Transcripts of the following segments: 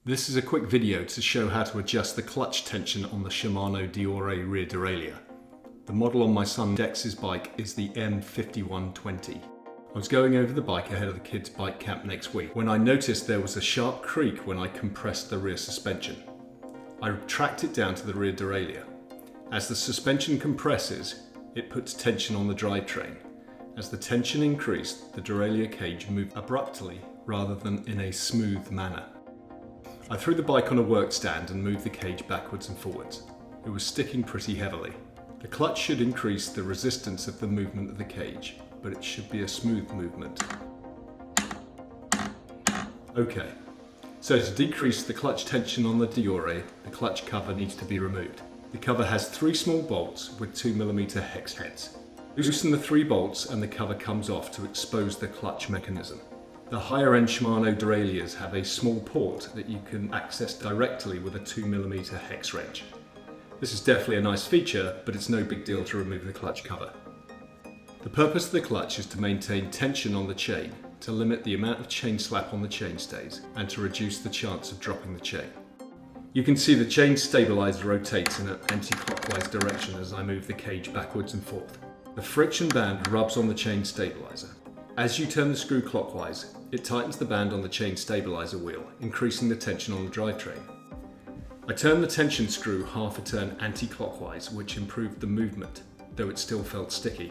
This is a quick video to show how to adjust the clutch tension on the Shimano Derailleur rear derailleur. The model on my son Dex's bike is the M5120. I was going over the bike ahead of the kids' bike camp next week when I noticed there was a sharp creak when I compressed the rear suspension. I tracked it down to the rear derailleur. As the suspension compresses, it puts tension on the drivetrain. As the tension increased, the derailleur cage moved abruptly rather than in a smooth manner. I threw the bike on a work stand and moved the cage backwards and forwards. It was sticking pretty heavily. The clutch should increase the resistance of the movement of the cage, but it should be a smooth movement. Okay, so to decrease the clutch tension on the Derailleur, the clutch cover needs to be removed. The cover has 3 small bolts with 2mm hex heads. Loosen the 3 bolts and the cover comes off to expose the clutch mechanism. The higher end Shimano derailleurs have a small port that you can access directly with a 2mm hex wrench. This is definitely a nice feature, but it's no big deal to remove the clutch cover. The purpose of the clutch is to maintain tension on the chain, to limit the amount of chain slap on the chainstays, and to reduce the chance of dropping the chain. You can see the chain stabilizer rotates in an anti-clockwise direction as I move the cage backwards and forth. The friction band rubs on the chain stabilizer. As you turn the screw clockwise, it tightens the band on the chain stabilizer wheel, increasing the tension on the drivetrain. I turned the tension screw half a turn anti-clockwise, which improved the movement, though it still felt sticky.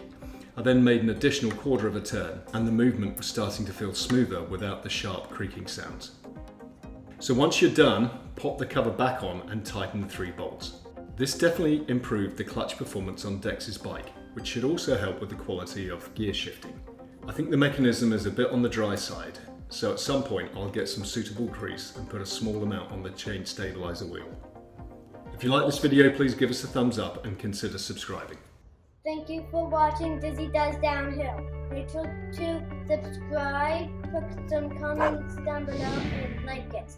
I then made an additional quarter of a turn, and the movement was starting to feel smoother without the sharp creaking sounds. So once you're done, pop the cover back on and tighten the 3 bolts. This definitely improved the clutch performance on Dex's bike, which should also help with the quality of gear shifting. I think the mechanism is a bit on the dry side, so at some point I'll get some suitable grease and put a small amount on the chain stabilizer wheel. If you like this video, please give us a thumbs up and consider subscribing. Thank you for watching Dizi Does Downhill. Make sure to subscribe, put some comments down below and like it.